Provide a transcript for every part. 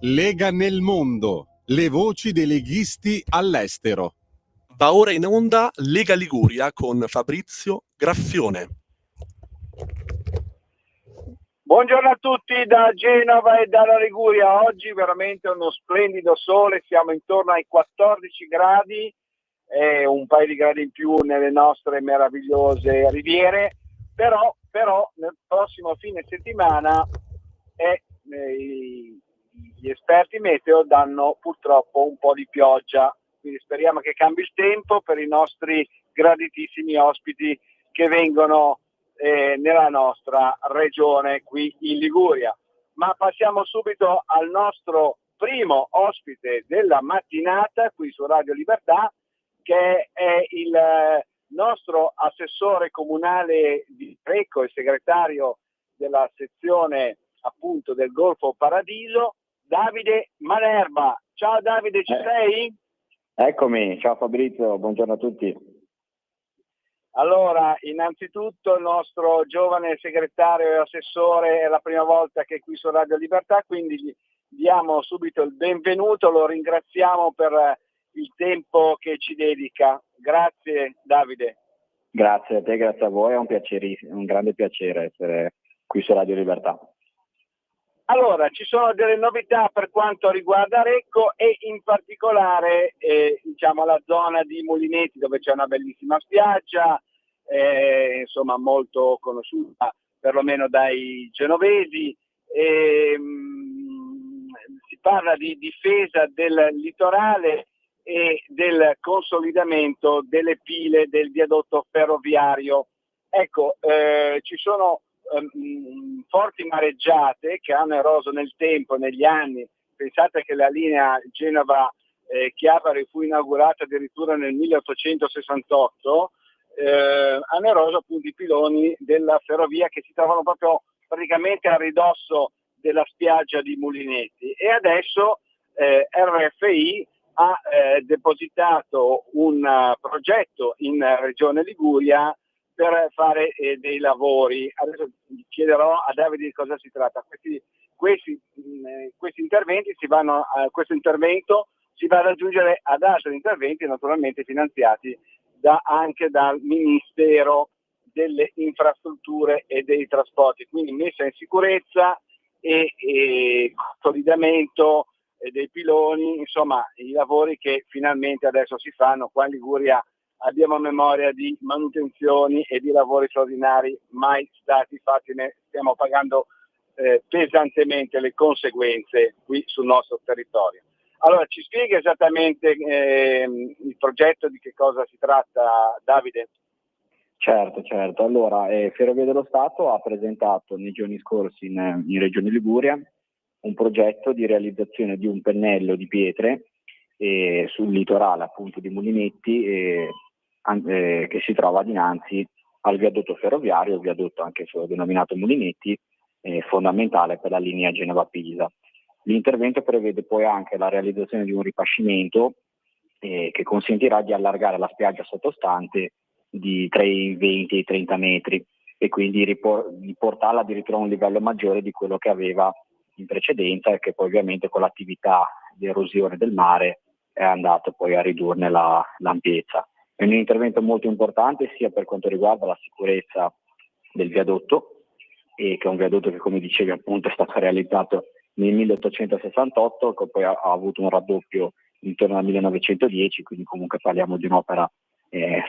Lega nel mondo, le voci dei leghisti all'estero. Va ora in onda Lega Liguria con Fabrizio Graffione. Buongiorno a tutti da Genova e dalla Liguria. Oggi veramente uno splendido sole, siamo intorno ai 14 gradi e un paio di gradi in più nelle nostre meravigliose riviere, però nel prossimo fine settimana gli esperti meteo danno purtroppo un po' di pioggia, quindi speriamo che cambi il tempo per i nostri graditissimi ospiti che vengono nella nostra regione qui in Liguria. Ma passiamo subito al nostro primo ospite della mattinata qui su Radio Libertà, che è il nostro assessore comunale di Recco e segretario della sezione appunto del Golfo Paradiso, Davide Manerba. Ciao Davide, ci sei? Eccomi, ciao Fabrizio, buongiorno a tutti. Allora, innanzitutto il nostro giovane segretario e assessore è la prima volta che è qui su Radio Libertà, quindi gli diamo subito il benvenuto, lo ringraziamo per il tempo che ci dedica. Grazie Davide. Grazie a te, grazie a voi, è un grande piacere essere qui su Radio Libertà. Allora, ci sono delle novità per quanto riguarda Recco e in particolare la zona di Mulinetti, dove c'è una bellissima spiaggia, insomma molto conosciuta perlomeno dai genovesi. Si parla di difesa del litorale e del consolidamento delle pile del viadotto ferroviario. Ecco, ci sono forti mareggiate che hanno eroso nel tempo, negli anni. Pensate che la linea Genova-Chiavari fu inaugurata addirittura nel 1868, hanno eroso appunto i piloni della ferrovia che si trovano proprio praticamente a ridosso della spiaggia di Mulinetti, e adesso RFI ha depositato un progetto in Regione Liguria per fare dei lavori. Adesso chiederò a Davide di cosa si tratta. Questi interventi questo intervento si va ad aggiungere ad altri interventi naturalmente finanziati anche dal Ministero delle Infrastrutture e dei Trasporti, quindi messa in sicurezza e consolidamento dei piloni, insomma i lavori che finalmente adesso si fanno. Qua in Liguria abbiamo memoria di manutenzioni e di lavori straordinari mai stati fatti, ne stiamo pagando pesantemente le conseguenze qui sul nostro territorio. Allora, ci spiega esattamente il progetto, di che cosa si tratta, Davide? Certo. Allora, Ferrovie dello Stato ha presentato nei giorni scorsi in Regione Liguria un progetto di realizzazione di un pennello di pietre sul litorale appunto di Mulinetti che si trova dinanzi al viadotto ferroviario, il viadotto anche denominato Mulinetti, fondamentale per la linea Genova-Pisa. L'intervento prevede poi anche la realizzazione di un ripascimento che consentirà di allargare la spiaggia sottostante tra i 20 e i 30 metri e quindi di portarla addirittura a un livello maggiore di quello che aveva in precedenza, e che poi ovviamente con l'attività di erosione del mare è andato poi a ridurne l'ampiezza. È un intervento molto importante sia per quanto riguarda la sicurezza del viadotto, che è un viadotto che, come dicevi appunto, è stato realizzato nel 1868, che poi ha avuto un raddoppio intorno al 1910, quindi comunque parliamo di un'opera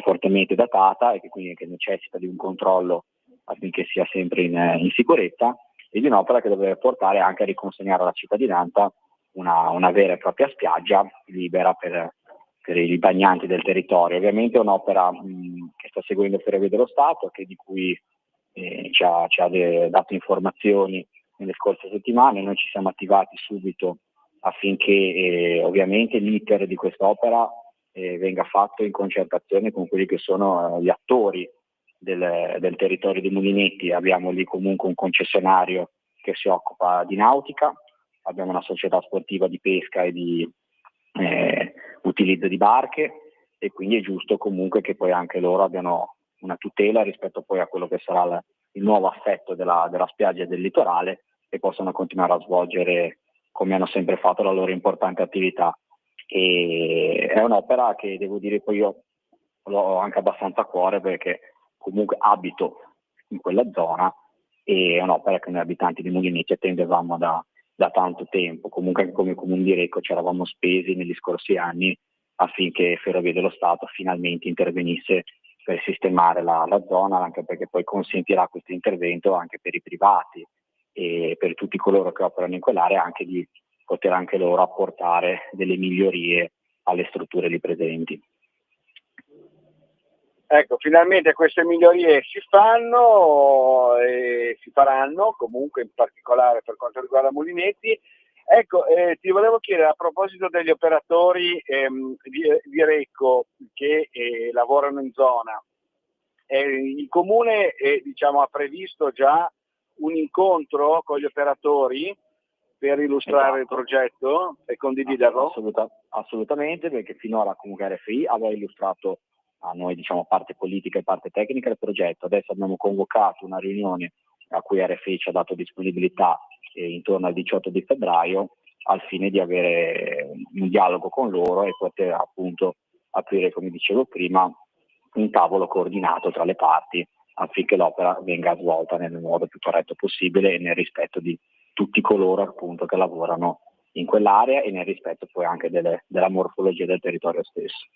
fortemente datata e che necessita di un controllo affinché sia sempre in sicurezza, e di un'opera che dovrebbe portare anche a riconsegnare alla cittadinanza una vera e propria spiaggia libera per i bagnanti del territorio. Ovviamente è un'opera che sta seguendo Ferrovie dello Stato, di cui ci ha dato informazioni nelle scorse settimane. Noi ci siamo attivati subito affinché ovviamente l'iter di quest'opera venga fatto in concertazione con quelli che sono gli attori del territorio di Mulinetti. Abbiamo lì comunque un concessionario che si occupa di nautica, abbiamo una società sportiva di pesca e di utilizzo di barche, e quindi è giusto comunque che poi anche loro abbiano una tutela rispetto poi a quello che sarà il nuovo assetto della spiaggia e del litorale, e possano continuare a svolgere come hanno sempre fatto la loro importante attività. E è un'opera che devo dire poi io l'ho anche abbastanza a cuore, perché comunque abito in quella zona e è un'opera che noi abitanti di Molineti attendevamo da tanto tempo. Comunque anche come Comune di Recco ci eravamo spesi negli scorsi anni affinché Ferrovie dello Stato finalmente intervenisse per sistemare la zona, anche perché poi consentirà questo intervento anche per i privati e per tutti coloro che operano in quell'area, anche di poter anche loro apportare delle migliorie alle strutture lì presenti. Ecco, finalmente queste migliorie si fanno e si faranno comunque, in particolare per quanto riguarda Molineti. Ecco, ti volevo chiedere a proposito degli operatori di Recco che lavorano in zona. Il Comune diciamo, ha previsto già un incontro con gli operatori per illustrare il progetto e condividerlo? Assolutamente, perché finora comunque RFI aveva illustrato a noi, diciamo, parte politica e parte tecnica del progetto. Adesso abbiamo convocato una riunione a cui RFI ci ha dato disponibilità intorno al 18 di febbraio, al fine di avere un dialogo con loro e poter appunto aprire, come dicevo prima, un tavolo coordinato tra le parti affinché l'opera venga svolta nel modo più corretto possibile e nel rispetto di tutti coloro appunto che lavorano in quell'area e nel rispetto poi anche della morfologia del territorio stesso.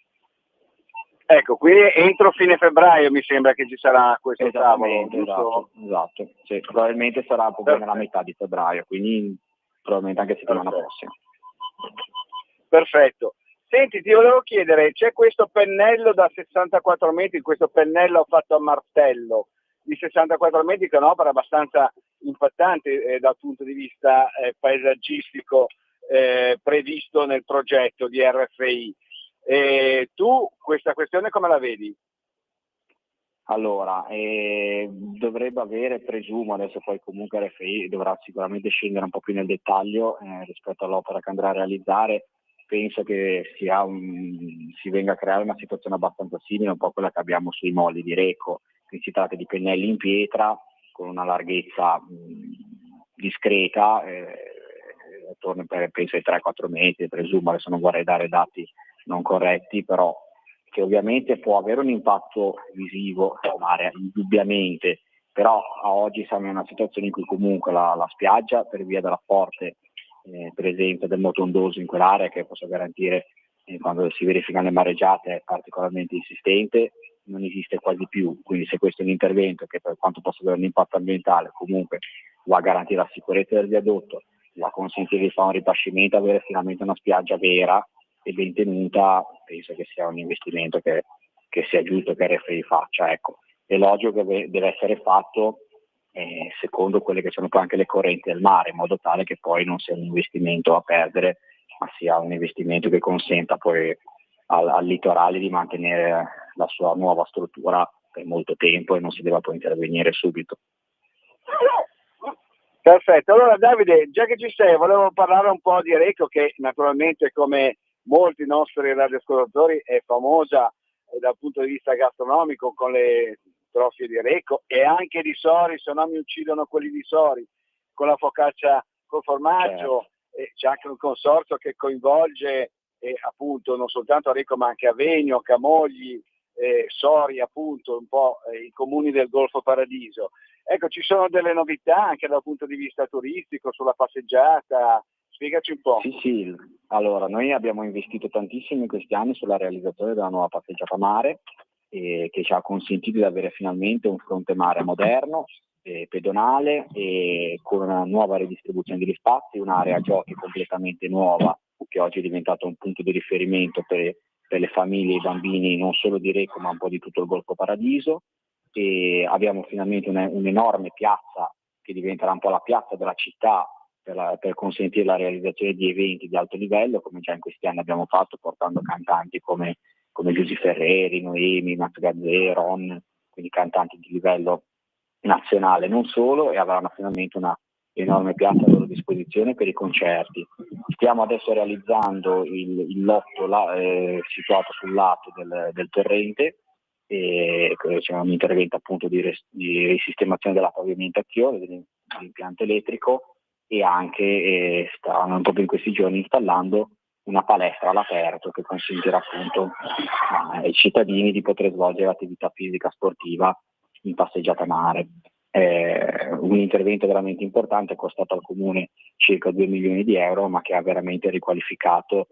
Ecco, quindi entro fine febbraio mi sembra che ci sarà questo tavolo, giusto? Esatto. Sì, probabilmente sarà proprio nella metà di febbraio, quindi probabilmente anche settimana prossima. Perfetto. Senti, ti volevo chiedere, c'è questo pennello da 64 metri, questo pennello fatto a martello di 64 metri, che è un'opera abbastanza impattante dal punto di vista paesaggistico previsto nel progetto di RFI. Tu questa questione come la vedi? Allora, dovrebbe avere, presumo, adesso poi comunque RFI dovrà sicuramente scendere un po' più nel dettaglio rispetto all'opera che andrà a realizzare. Penso che si venga a creare una situazione abbastanza simile, un po' quella che abbiamo sui molli di Recco, che si tratta di pennelli in pietra con una larghezza discreta, attorno penso ai 3-4 metri, presumo, adesso non vorrei dare dati non corretti, però che ovviamente può avere un impatto visivo sull'area, indubbiamente, però a oggi siamo in una situazione in cui comunque la spiaggia, per via della forte presenza del moto ondoso in quell'area, che posso garantire quando si verificano le mareggiate è particolarmente insistente, non esiste quasi più. Quindi se questo è un intervento che, per quanto possa avere un impatto ambientale, comunque va a garantire la sicurezza del viadotto, va a consentire di fare un ripascimento, avere finalmente una spiaggia vera e ben tenuta, penso che sia un investimento che sia giusto che RFI faccia. Ecco. È logico che deve essere fatto secondo quelle che sono poi anche le correnti del mare, in modo tale che poi non sia un investimento a perdere, ma sia un investimento che consenta poi al litorale di mantenere la sua nuova struttura per molto tempo e non si deve poi intervenire subito. Perfetto, allora Davide, già che ci sei, volevo parlare un po' di Recco, che naturalmente, come molti nostri radioascoltatori, è famosa dal punto di vista gastronomico con le trofie di Recco e anche di Sori, se no mi uccidono quelli di Sori, con la focaccia col formaggio. Certo. C'è anche un consorzio che coinvolge appunto non soltanto Recco ma anche Avegno, Camogli, Sori, appunto un po' i comuni del Golfo Paradiso. Ecco, ci sono delle novità anche dal punto di vista turistico sulla passeggiata, spiegaci un po'. Sì, allora noi abbiamo investito tantissimo in questi anni sulla realizzazione della nuova passeggiata mare, che ci ha consentito di avere finalmente un fronte mare moderno, pedonale, e con una nuova ridistribuzione degli spazi, un'area giochi completamente nuova, che oggi è diventato un punto di riferimento per le famiglie e i bambini non solo di Recco ma un po' di tutto il Golfo Paradiso. E abbiamo finalmente un'enorme piazza che diventerà un po' la piazza della città per consentire la realizzazione di eventi di alto livello, come già in questi anni abbiamo fatto, portando cantanti come Giusy Ferreri, Noemi, Max Gazzè, Ron, quindi cantanti di livello nazionale non solo, e avranno finalmente una enorme piazza a loro disposizione per i concerti. Stiamo adesso realizzando il lotto situato sul lato del torrente, e c'è un intervento appunto di risistemazione della pavimentazione, dell'impianto elettrico, e anche stanno proprio in questi giorni installando una palestra all'aperto che consentirà appunto ai cittadini di poter svolgere attività fisica sportiva in passeggiata mare. Un intervento veramente importante, costato al comune circa 2 milioni di euro, ma che ha veramente riqualificato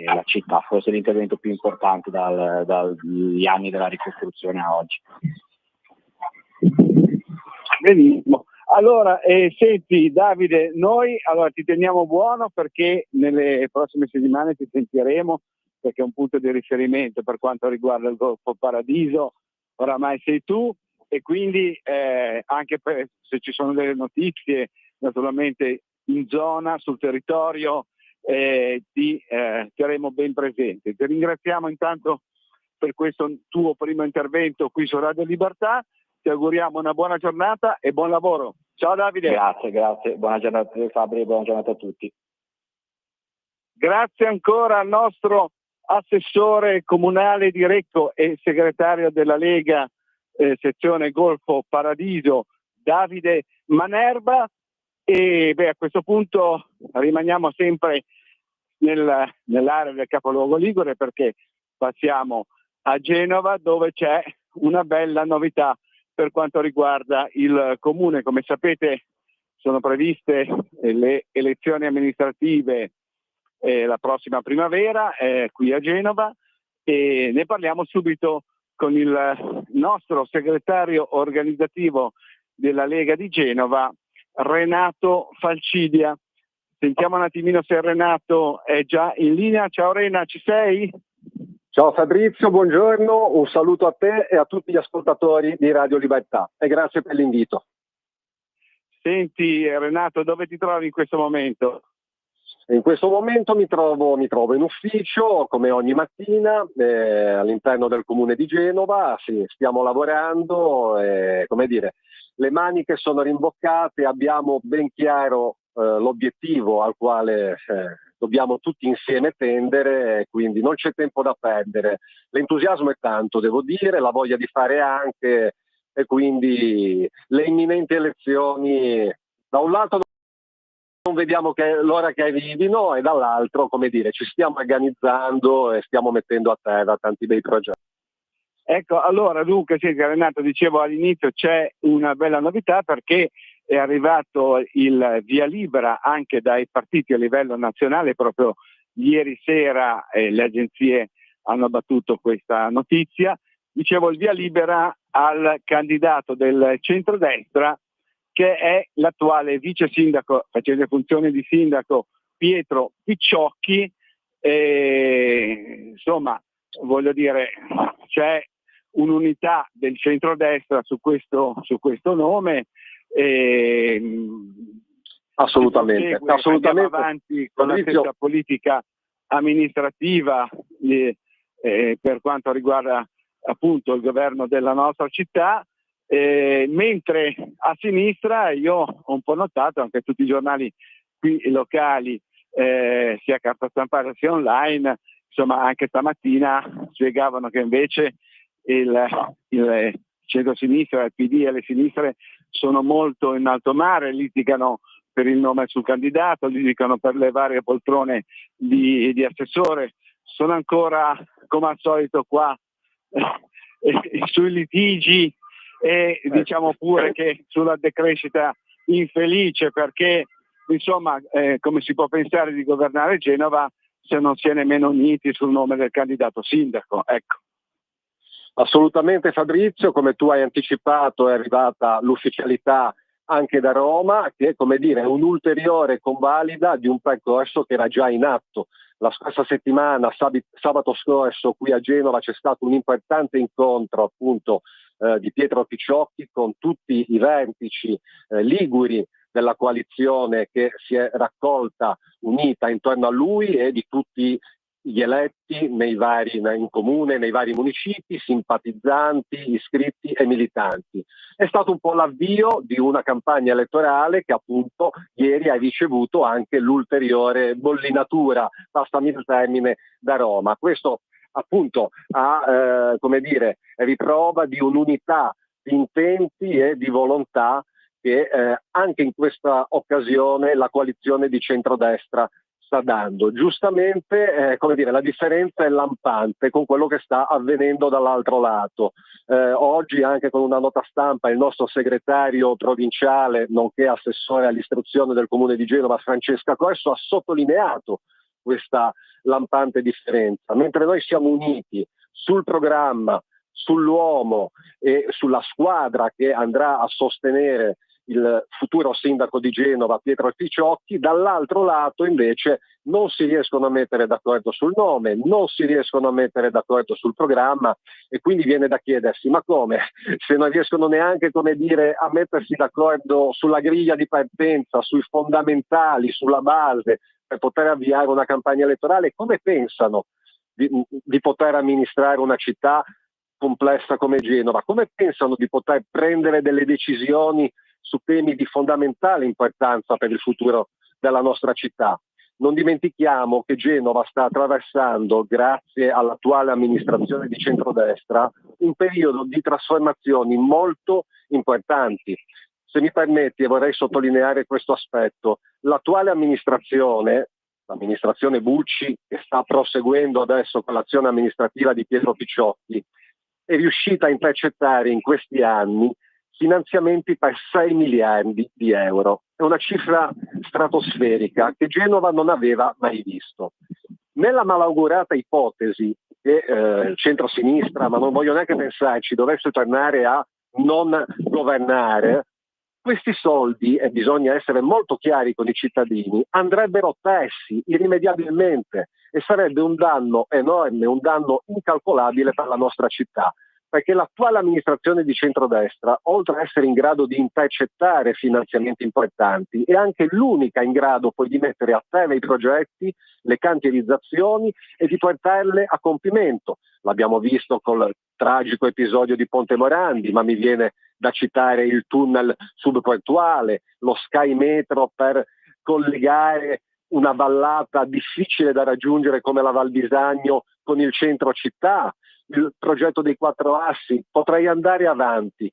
la città, forse l'intervento più importante dagli anni della ricostruzione a oggi. Benissimo. Allora, senti Davide, noi ti teniamo buono perché nelle prossime settimane ti sentiremo, perché è un punto di riferimento per quanto riguarda il Golfo Paradiso, oramai sei tu, e quindi anche se ci sono delle notizie naturalmente in zona, sul territorio, ti terremo ben presente. Ti ringraziamo intanto per questo tuo primo intervento qui su Radio Libertà. Ti auguriamo una buona giornata e buon lavoro. Ciao Davide. Grazie. Buona giornata Fabri e buona giornata a tutti. Grazie ancora al nostro assessore comunale di Recco e segretario della Lega sezione Golfo Paradiso, Davide Manerba. E a questo punto rimaniamo sempre nell'area del capoluogo ligure, perché passiamo a Genova, dove c'è una bella novità per quanto riguarda il comune. Come sapete sono previste le elezioni amministrative la prossima primavera qui a Genova, e ne parliamo subito con il nostro segretario organizzativo della Lega di Genova, Renato Falcidia. Sentiamo un attimino se Renato è già in linea. Ciao Rena, ci sei? Ciao Fabrizio, buongiorno, un saluto a te e a tutti gli ascoltatori di Radio Libertà e grazie per l'invito. Senti Renato, dove ti trovi in questo momento? In questo momento mi trovo in ufficio come ogni mattina all'interno del comune di Genova. Sì, stiamo lavorando, come dire, le maniche sono rimboccate, abbiamo ben chiaro l'obiettivo al quale dobbiamo tutti insieme tendere, quindi non c'è tempo da perdere. L'entusiasmo è tanto, devo dire, la voglia di fare anche, e quindi le imminenti elezioni da un lato non vediamo l'ora che arrivino, e dall'altro, come dire, ci stiamo organizzando e stiamo mettendo a terra tanti bei progetti. Ecco, allora dunque, sì, Renato, dicevo all'inizio, c'è una bella novità, perché è arrivato il via libera anche dai partiti a livello nazionale. Proprio ieri sera le agenzie hanno battuto questa notizia. Dicevo, il via libera al candidato del centrodestra, che è l'attuale vice sindaco, facendo le funzioni di sindaco, Pietro Picciocchi. Insomma, voglio dire, c'è un'unità del centrodestra su questo nome. Assolutamente. Andiamo avanti con la stessa politica amministrativa per quanto riguarda appunto il governo della nostra città. Mentre a sinistra io ho un po' notato, anche tutti i giornali qui locali, sia carta stampata sia online, insomma anche stamattina spiegavano che invece il centro-sinistra, il PD e le sinistre sono molto in alto mare, litigano per il nome sul candidato, litigano per le varie poltrone di assessore. Sono ancora, come al solito, qua sui litigi, e diciamo pure che sulla decrescita infelice, perché insomma come si può pensare di governare Genova se non si è nemmeno uniti sul nome del candidato sindaco, ecco. Assolutamente Fabrizio, come tu hai anticipato è arrivata l'ufficialità anche da Roma, che come dire è un'ulteriore convalida di un percorso che era già in atto. La scorsa settimana, sabato scorso, qui a Genova c'è stato un importante incontro appunto di Pietro Picciocchi con tutti i vertici liguri della coalizione che si è raccolta unita intorno a lui, e di tutti gli eletti in comune, nei vari municipi, simpatizzanti, iscritti e militanti. È stato un po' l'avvio di una campagna elettorale che appunto ieri ha ricevuto anche l'ulteriore bollinatura, passami il termine, da Roma. Questo appunto come dire, riprova di un'unità di intenti e di volontà che anche in questa occasione la coalizione di centrodestra sta dando. Giustamente, la differenza è lampante con quello che sta avvenendo dall'altro lato. Oggi, anche con una nota stampa, il nostro segretario provinciale, nonché assessore all'istruzione del Comune di Genova, Francesca Corso, ha sottolineato questa lampante differenza. Mentre noi siamo uniti sul programma, sull'uomo e sulla squadra che andrà a sostenere il futuro sindaco di Genova, Pietro Ficciocchi, dall'altro lato invece non si riescono a mettere d'accordo sul nome, non si riescono a mettere d'accordo sul programma, e quindi viene da chiedersi: ma come? Se non riescono neanche, a mettersi d'accordo sulla griglia di partenza, sui fondamentali, sulla base per poter avviare una campagna elettorale, come pensano di poter amministrare una città complessa come Genova? Come pensano di poter prendere delle decisioni su temi di fondamentale importanza per il futuro della nostra città? Non dimentichiamo che Genova sta attraversando, grazie all'attuale amministrazione di centrodestra, un periodo di trasformazioni molto importanti. Se mi permetti, e vorrei sottolineare questo aspetto, l'attuale amministrazione, l'amministrazione Bucci, che sta proseguendo adesso con l'azione amministrativa di Pietro Ficciocchi, è riuscita a intercettare in questi anni finanziamenti per 6 miliardi di euro. È una cifra stratosferica che Genova non aveva mai visto. Nella malaugurata ipotesi che il centro-sinistra, ma non voglio neanche pensarci, dovesse tornare a non governare, questi soldi, e bisogna essere molto chiari con i cittadini, andrebbero persi irrimediabilmente e sarebbe un danno enorme, un danno incalcolabile per la nostra città. Perché l'attuale amministrazione di centrodestra, oltre a essere in grado di intercettare finanziamenti importanti, è anche l'unica in grado poi di mettere a terra i progetti, le cantierizzazioni e di portarle a compimento. L'abbiamo visto col tragico episodio di Ponte Morandi, ma mi viene da citare il tunnel subportuale, lo Sky Metro per collegare una vallata difficile da raggiungere come la Val Bisagno con il centro città, il progetto dei 4 assi. Potrei andare avanti.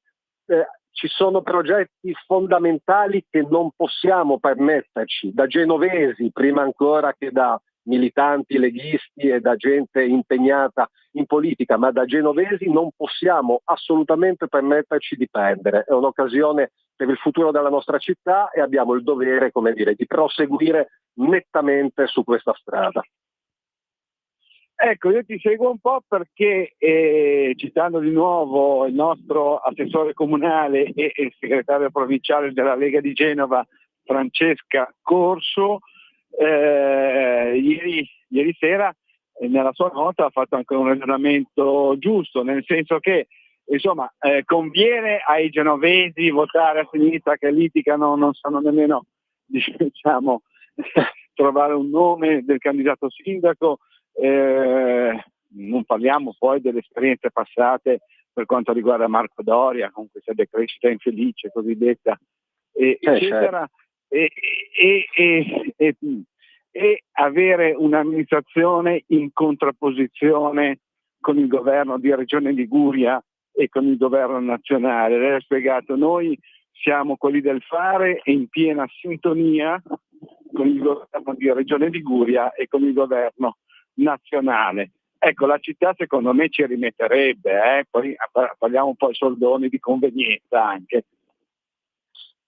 Ci sono progetti fondamentali che non possiamo permetterci, da genovesi prima ancora che da militanti leghisti e da gente impegnata in politica, ma da genovesi non possiamo assolutamente permetterci di perdere. È un'occasione per il futuro della nostra città e abbiamo il dovere, di proseguire nettamente su questa strada. Ecco, io ti seguo un po' perché, citando di nuovo il nostro assessore comunale e il segretario provinciale della Lega di Genova, Francesca Corso, ieri sera nella sua nota ha fatto anche un ragionamento giusto, nel senso che conviene ai genovesi votare a sinistra che litigano, non sanno nemmeno trovare un nome del candidato sindaco. Non parliamo poi delle esperienze passate per quanto riguarda Marco Doria, con questa decrescita infelice cosiddetta, eccetera, e avere un'amministrazione in contrapposizione con il governo di Regione Liguria e con il governo nazionale. Lei ha spiegato: noi siamo quelli del fare e in piena sintonia con il governo di Regione Liguria e con il governo nazionale. Ecco, la città secondo me ci rimetterebbe, poi parliamo un po' di soldoni di convenienza anche.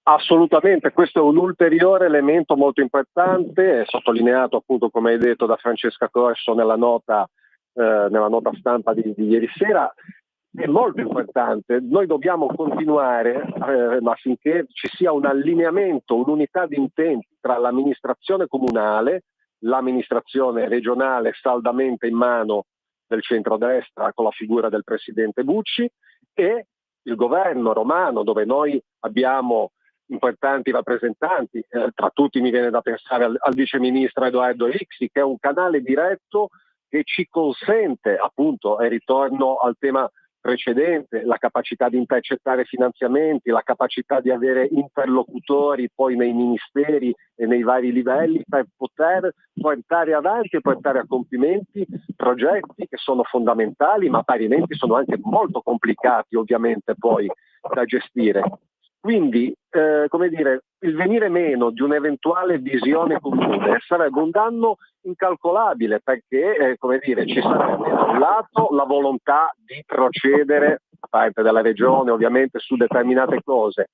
Assolutamente, questo è un ulteriore elemento molto importante, sottolineato appunto, come hai detto, da Francesca Corso nella nota stampa di ieri sera. È molto importante, noi dobbiamo continuare affinché ci sia un allineamento, un'unità di intenti tra l'amministrazione comunale, l'amministrazione regionale saldamente in mano del centrodestra con la figura del presidente Bucci, e il governo romano, dove noi abbiamo importanti rappresentanti, tra tutti mi viene da pensare al viceministro Edoardo Rixi, che è un canale diretto che ci consente, appunto, e ritorno al tema precedente, la capacità di intercettare finanziamenti, la capacità di avere interlocutori poi nei ministeri e nei vari livelli per poter portare avanti e portare a compimenti progetti che sono fondamentali, ma parimenti sono anche molto complicati ovviamente poi da gestire. Quindi, come dire, il venire meno di un'eventuale visione comune sarebbe un danno incalcolabile, perché, come dire, ci sarebbe da un lato la volontà di procedere, da parte della regione ovviamente, su determinate cose.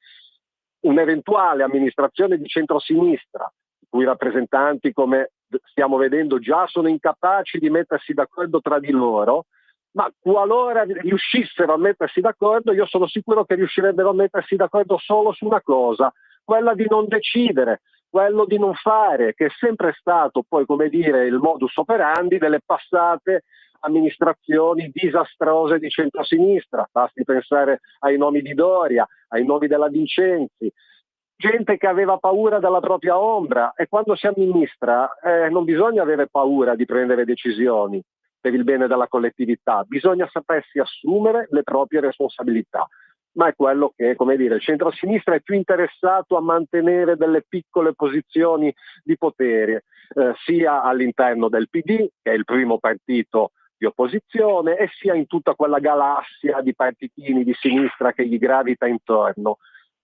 Un'eventuale amministrazione di centrosinistra, i cui rappresentanti, come stiamo vedendo, già sono incapaci di mettersi d'accordo tra di loro, ma qualora riuscissero a mettersi d'accordo, io sono sicuro che riuscirebbero a mettersi d'accordo solo su una cosa, quella di non decidere, quello di non fare, che è sempre stato poi, come dire, il modus operandi delle passate amministrazioni disastrose di centrosinistra. Basti pensare ai nomi di Doria, ai nomi della Vincenzi, gente che aveva paura della propria ombra, e quando si amministra non bisogna avere paura di prendere decisioni per il bene della collettività, bisogna sapersi assumere le proprie responsabilità. Ma è quello che, come dire, il centro-sinistra è più interessato a mantenere delle piccole posizioni di potere, sia all'interno del PD, che è il primo partito di opposizione, e sia in tutta quella galassia di partitini di sinistra che gli gravita intorno.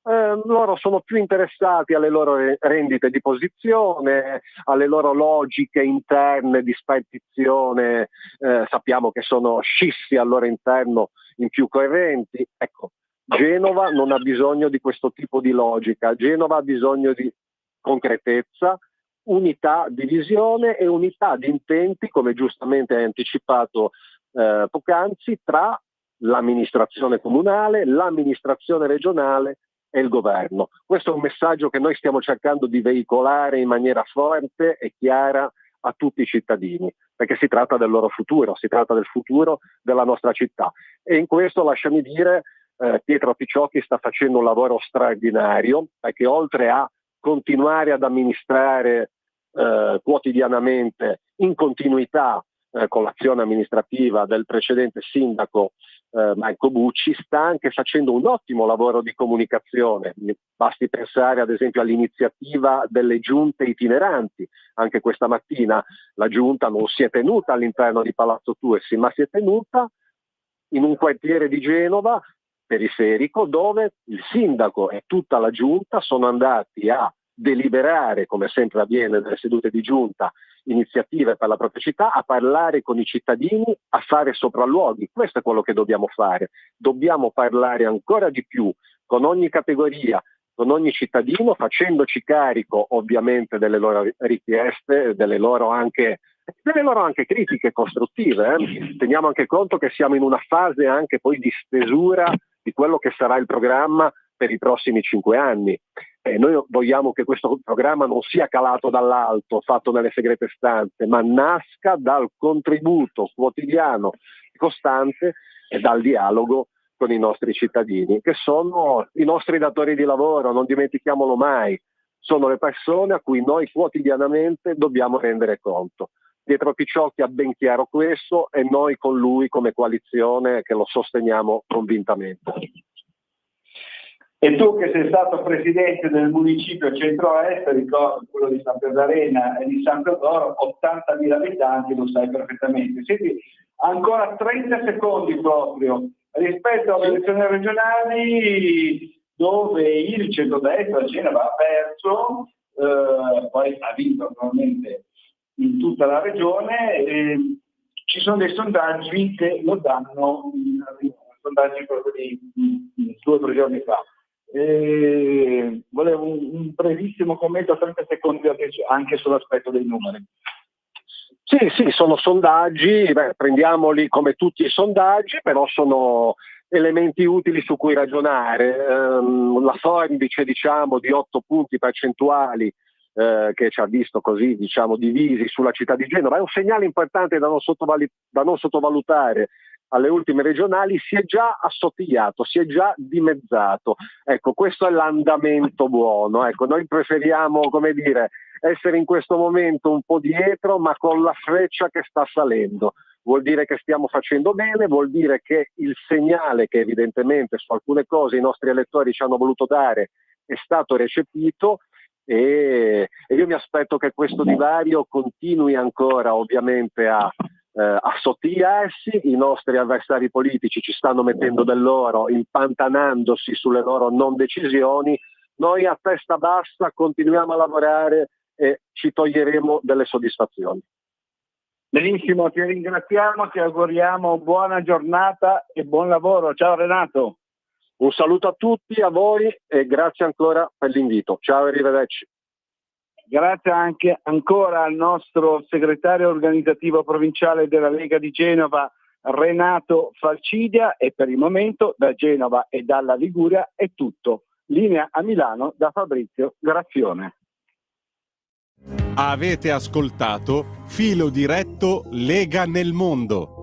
Loro sono più interessati alle loro rendite di posizione, alle loro logiche interne di spartizione, sappiamo che sono scissi al loro interno in più correnti. Ecco, Genova non ha bisogno di questo tipo di logica, Genova ha bisogno di concretezza, unità di visione e unità di intenti, come giustamente hai anticipato poc'anzi, tra l'amministrazione comunale, l'amministrazione regionale e il governo. Questo è un messaggio che noi stiamo cercando di veicolare in maniera forte e chiara a tutti i cittadini, perché si tratta del loro futuro, si tratta del futuro della nostra città. E in questo, lasciami dire, Pietro Picciocchi sta facendo un lavoro straordinario, perché oltre a continuare ad amministrare quotidianamente in continuità con l'azione amministrativa del precedente sindaco Marco Bucci, sta anche facendo un ottimo lavoro di comunicazione. Basti pensare ad esempio all'iniziativa delle giunte itineranti. Anche questa mattina la giunta non si è tenuta all'interno di Palazzo Tursi, ma si è tenuta in un quartiere di Genova periferico, dove il sindaco e tutta la giunta sono andati a deliberare, come sempre avviene nelle sedute di giunta, iniziative per la propria città, a parlare con i cittadini, a fare sopralluoghi. Questo è quello che dobbiamo fare. Dobbiamo parlare ancora di più con ogni categoria, con ogni cittadino, facendoci carico ovviamente delle loro richieste, delle loro anche critiche costruttive. Teniamo anche conto che siamo in una fase anche poi di stesura di quello che sarà il programma per i prossimi 5 anni. Noi vogliamo che questo programma non sia calato dall'alto, fatto nelle segrete stanze, ma nasca dal contributo quotidiano, costante, e dal dialogo con i nostri cittadini, che sono i nostri datori di lavoro, non dimentichiamolo mai. Sono le persone a cui noi quotidianamente dobbiamo rendere conto. Pietro Picciocchi ha ben chiaro questo, e noi con lui come coalizione che lo sosteniamo convintamente. E tu che sei stato presidente del municipio centro-est, ricordo quello di San Pierdarena e di San Teodoro, 80.000 abitanti, lo sai perfettamente. Senti, ancora 30 secondi proprio rispetto alle elezioni regionali, dove il centrodestra a Genova ha perso, poi ha vinto naturalmente in tutta la regione. Ci sono dei sondaggi che lo danno, sondaggi proprio di 2 o 3 giorni fa. Volevo un brevissimo commento a 30 secondi anche sull'aspetto dei numeri. Sì, sono sondaggi, prendiamoli come tutti i sondaggi, però sono elementi utili su cui ragionare. La forbice, diciamo, di 8 punti percentuali che ci ha visto così, diciamo, divisi sulla città di Genova è un segnale importante da non sottovalutare. Alle ultime regionali si è già assottigliato, si è già dimezzato. Ecco, questo è l'andamento buono. Ecco, noi preferiamo, come dire, essere in questo momento un po' dietro, ma con la freccia che sta salendo. Vuol dire che stiamo facendo bene, vuol dire che il segnale che evidentemente su alcune cose i nostri elettori ci hanno voluto dare è stato recepito, e io mi aspetto che questo divario continui ancora ovviamente a assottiglia essi, i nostri avversari politici ci stanno mettendo del loro, impantanandosi sulle loro non decisioni. Noi a testa bassa continuiamo a lavorare e ci toglieremo delle soddisfazioni. Benissimo, ti ringraziamo, ti auguriamo buona giornata e buon lavoro. Ciao Renato. Un saluto a tutti, a voi, e grazie ancora per l'invito. Ciao e arrivederci. Grazie anche ancora al nostro segretario organizzativo provinciale della Lega di Genova, Renato Falcidia, e per il momento da Genova e dalla Liguria è tutto. Linea a Milano da Fabrizio Graffione. Avete ascoltato Filo Diretto Lega nel Mondo.